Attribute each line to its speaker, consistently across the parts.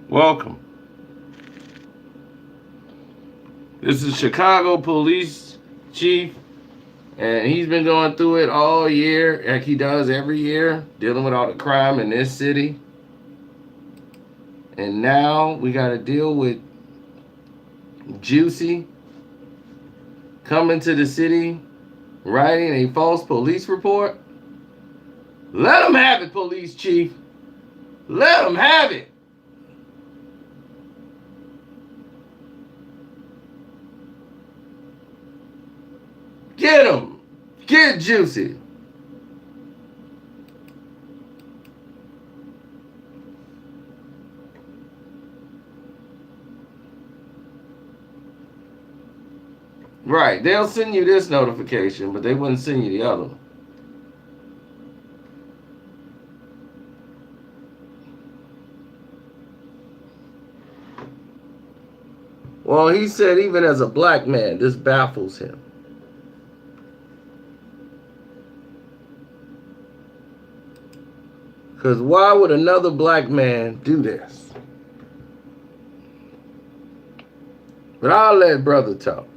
Speaker 1: Welcome. This is Chicago Police Chief, and he's been going through it all year, like he does every year, dealing with all the crime in this city. And now we got to deal with Juicy coming to the city, writing a false police report. Let him have it, Police Chief. Let him have it. Get him. Get Juicy. Right. They'll send you this notification, but they wouldn't send you the other one. Well, he said even as a black man, this baffles him. Because why would another black man do this? But I'll let brother talk.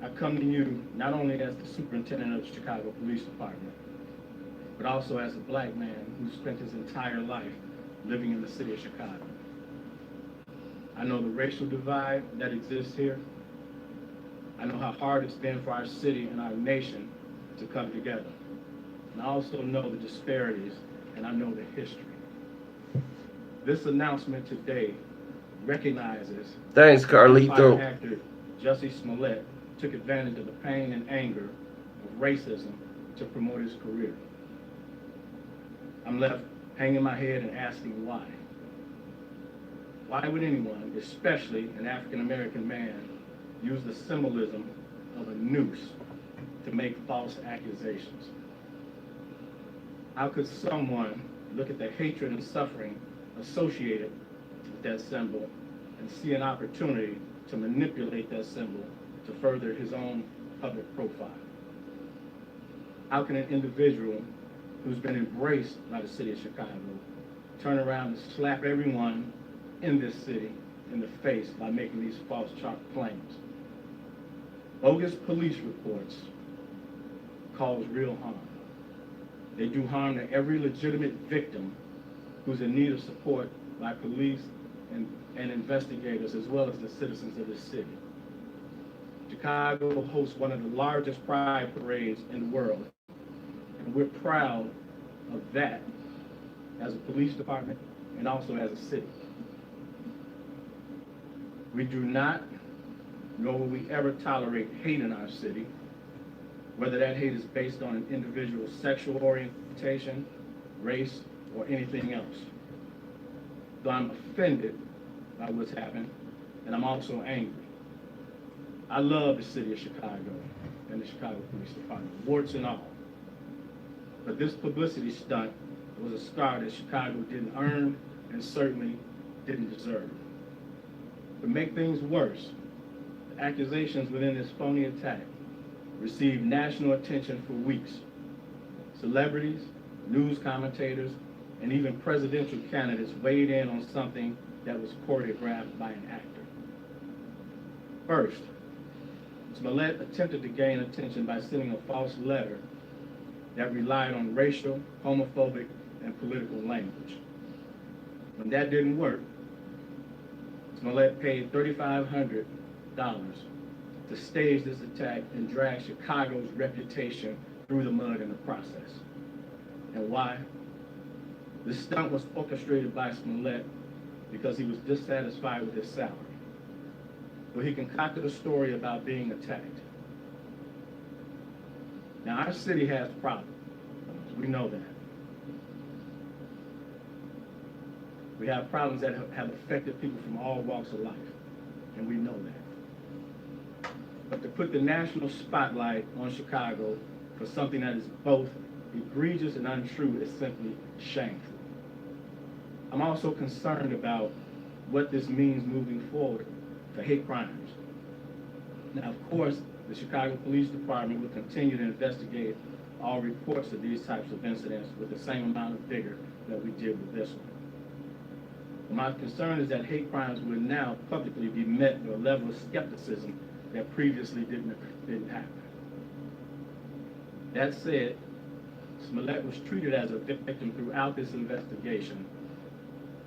Speaker 2: I come to you not only as the superintendent of the Chicago Police Department, but also as a black man who spent his entire life living in the city of Chicago. I know the racial divide that exists here. I know how hard it's been for our city and our nation to come together. And I also know the disparities, and I know the history. This announcement today recognizes
Speaker 1: Thanks,
Speaker 2: that
Speaker 1: Carlito.
Speaker 2: actor Jussie Smollett took advantage of the pain and anger of racism to promote his career. I'm left hanging my head and asking why. Why would anyone, especially an African-American man, use the symbolism of a noose to make false accusations? How could someone look at the hatred and suffering associated with that symbol and see an opportunity to manipulate that symbol to further his own public profile? How can an individual who's been embraced by the city of Chicago turn around and slap everyone in this city in the face by making these false claims? Bogus police reports cause real harm. They do harm to every legitimate victim who's in need of support by police and investigators, as well as the citizens of this city. Chicago hosts one of the largest pride parades in the world, and we're proud of that as a police department and also as a city. We do not, nor will we ever tolerate hate in our city, whether that hate is based on an individual's sexual orientation, race, or anything else. Though I'm offended by what's happened, and I'm also angry. I love the city of Chicago and the Chicago Police Department, warts and all. But this publicity stunt was a scar that Chicago didn't earn and certainly didn't deserve. To make things worse, the accusations within this phony attack received national attention for weeks. Celebrities, news commentators, and even presidential candidates weighed in on something that was choreographed by an actor. First, Smollett attempted to gain attention by sending a false letter that relied on racial, homophobic, and political language. When that didn't work, Smollett paid $3,500 to stage this attack and drag Chicago's reputation through the mud in the process. And why? This stunt was orchestrated by Smollett because he was dissatisfied with his salary. So he concocted a story about being attacked. Now, our city has problems. We know that. We have problems that have affected people from all walks of life, and we know that. But to put the national spotlight on Chicago for something that is both egregious and untrue is simply shameful. I'm also concerned about what this means moving forward for hate crimes. Now, of course, The Chicago Police Department will continue to investigate all reports of these types of incidents with the same amount of vigor that we did with this one. My concern is that hate crimes will now publicly be met with a level of skepticism that previously didn't happen. That said, Smollett was treated as a victim throughout this investigation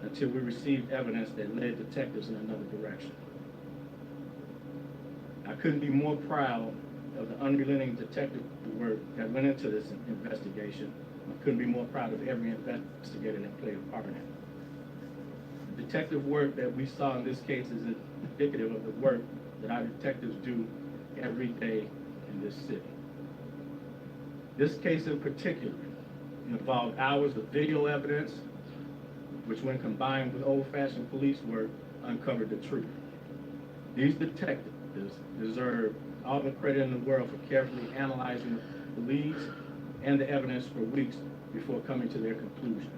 Speaker 2: until we received evidence that led detectives in another direction. I couldn't be more proud of the unrelenting detective work that went into this investigation. I couldn't be more proud of every investigator that played a part in it. The detective work that we saw in this case is indicative of the work that our detectives do every day in this city. This case in particular involved hours of video evidence, which when combined with old-fashioned police work, uncovered the truth. These detectives deserve all the credit in the world for carefully analyzing the leads and the evidence for weeks before coming to their conclusion.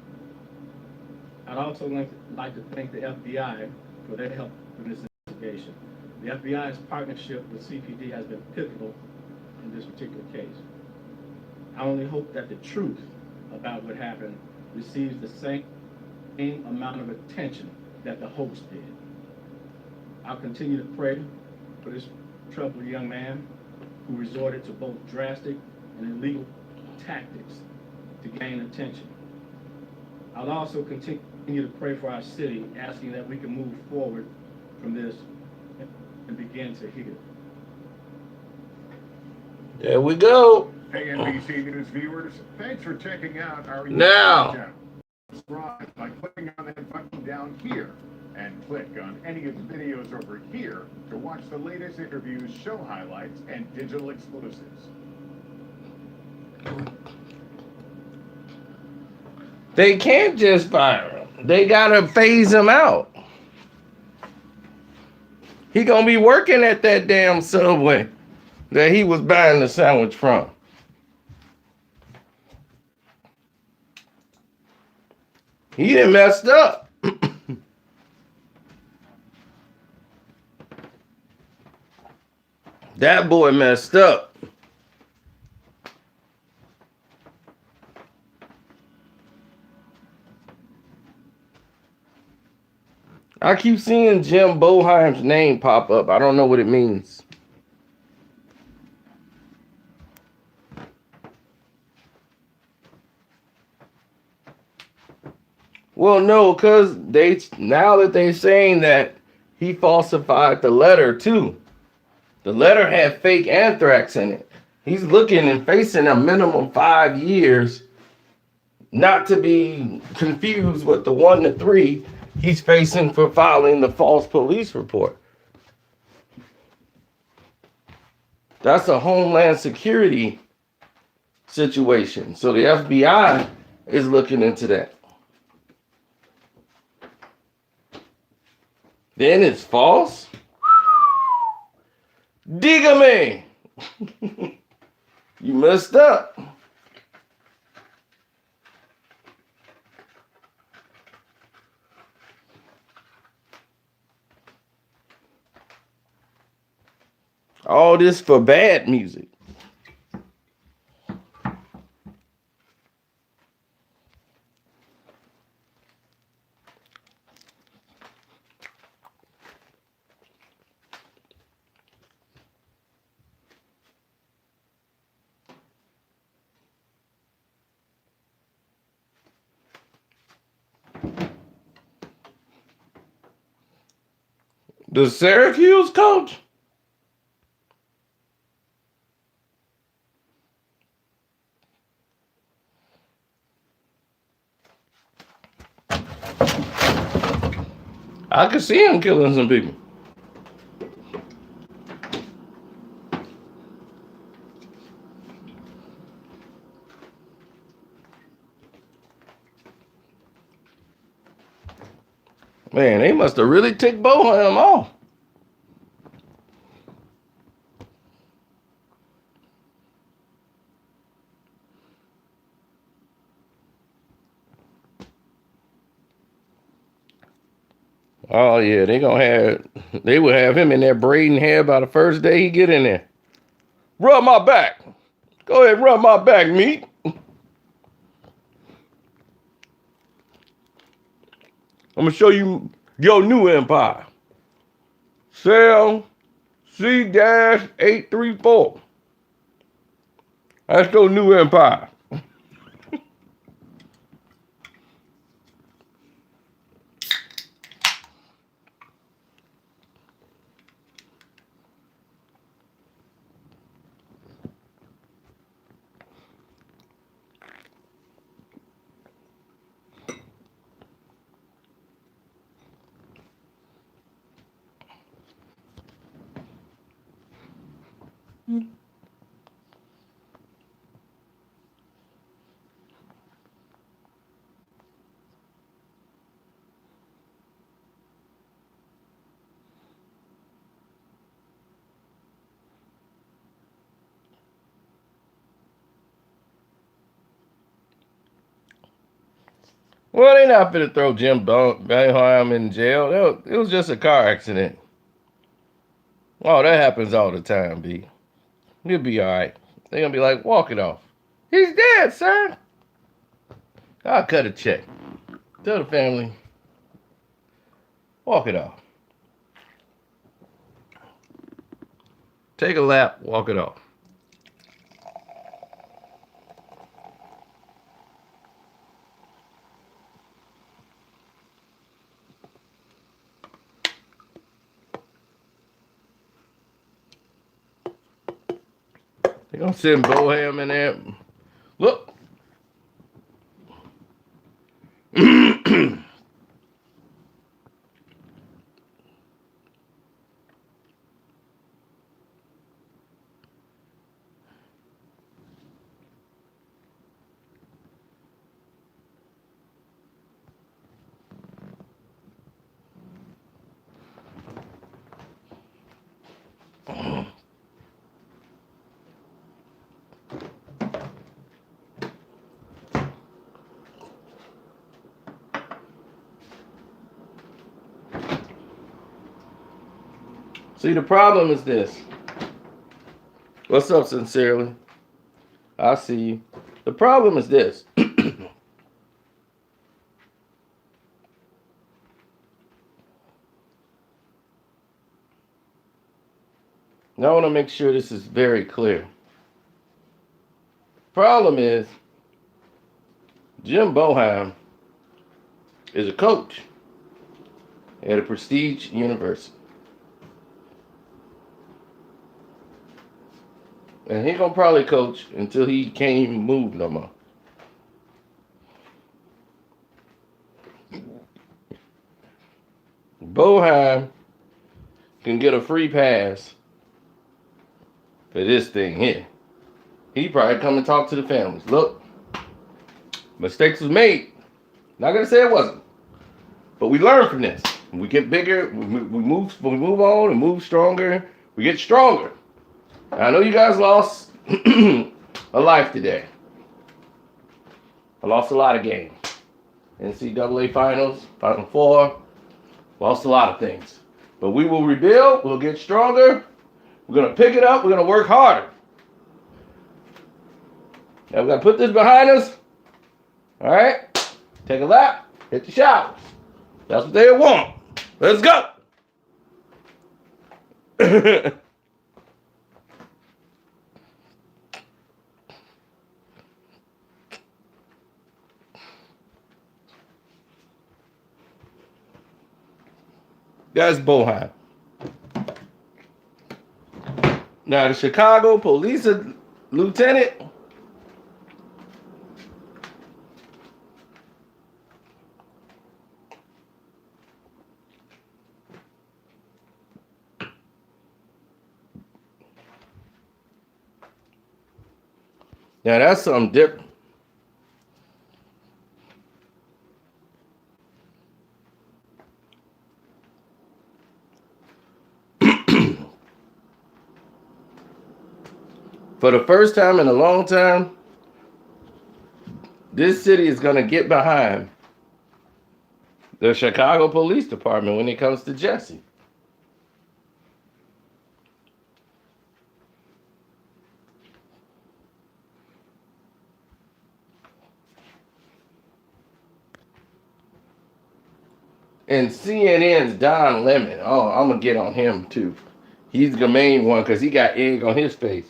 Speaker 2: I'd also like to thank the FBI for their help in this investigation. The FBI's partnership with CPD has been pivotal in this particular case. I only hope that the truth about what happened receives the same amount of attention that the hoax did. I'll continue to pray for this troubled young man who resorted to both drastic and illegal tactics to gain attention. I'll also continue to pray for our city, asking that we can move forward from this and begin to heal.
Speaker 1: There we go.
Speaker 3: Hey, NBC News viewers, thanks for checking out our
Speaker 1: Now.
Speaker 3: YouTube channel. Subscribe by clicking on that button down here and click on any of the videos over here to watch the latest interviews, show highlights, and digital exclusives.
Speaker 1: They can't just fire him. They gotta phase him out. He gonna be working at that damn Subway that he was buying the sandwich from. He done messed up. That boy messed up. I keep seeing Jim Boheim's name pop up. I don't know what it means. Well, no, because now that they're saying that he falsified the letter too. The letter had fake anthrax in it. He's looking and facing a minimum 5 years, not to be confused with the 1 to 3 he's facing for filing the false police report. That's a Homeland Security situation. So the FBI is looking into that. Then it's false? Dígame. You messed up. All this for bad music. The Syracuse coach? I could see him killing some people. Man, they must have really ticked Bohem off. Oh yeah, they will have him in there braiding hair by the first day he get in there. Rub my back. Go ahead, rub my back, meat. I'm gonna show you your new empire. Cell C-834. That's your new empire. Well, they not finna throw Jim Boeheim in jail. It was just a car accident. Oh, that happens all the time, B. He'll be all right. They're gonna be like, walk it off. He's dead, sir. I'll cut a check. Tell the family, walk it off. Take a lap, walk it off. They're gonna send Boham in there. Look. See, the problem is this. What's up, sincerely? I see you. The problem is this. Now I want to make sure this is very clear. Problem is, Jim Boeheim is a coach at a prestige university. And he gonna probably coach until he can't even move no more. Boeheim can get a free pass for this thing here. He probably come and talk to the families. Look, mistakes was made. Not gonna say it wasn't, but we learn from this. We get bigger. We move on and move stronger. We get stronger. I know you guys lost a life today. I lost a lot of games. NCAA finals, Final Four, lost a lot of things. But we will rebuild, we'll get stronger, we're going to pick it up, we're going to work harder. Now we're going to put this behind us. All right? Take a lap, hit the showers. That's what they want. Let's go. That's Boeheim. Now the Chicago police lieutenant. Now that's something different. For the first time in a long time, this city is going to get behind the Chicago Police Department when it comes to Jessie. And CNN's Don Lemon. Oh, I'm gonna get on him too. He's the main one because he got egg on his face.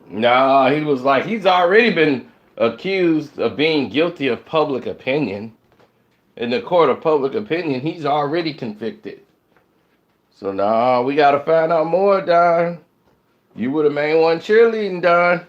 Speaker 1: Nah, he was like, he's already been accused of being guilty of public opinion. In the court of public opinion, he's already convicted. So nah, we gotta find out more, Don. You were the main one cheerleading, Don.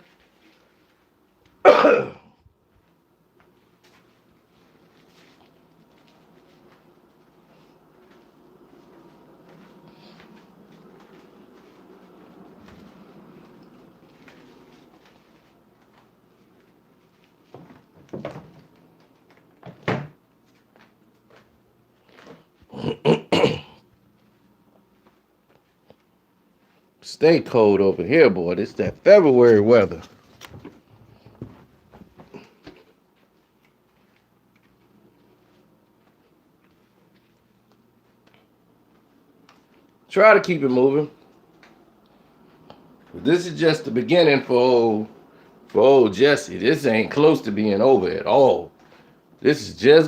Speaker 1: Stay cold over here, boy. It's that February weather. Try to keep it moving. This is just the beginning for old Jessie. This ain't close to being over at all. This is just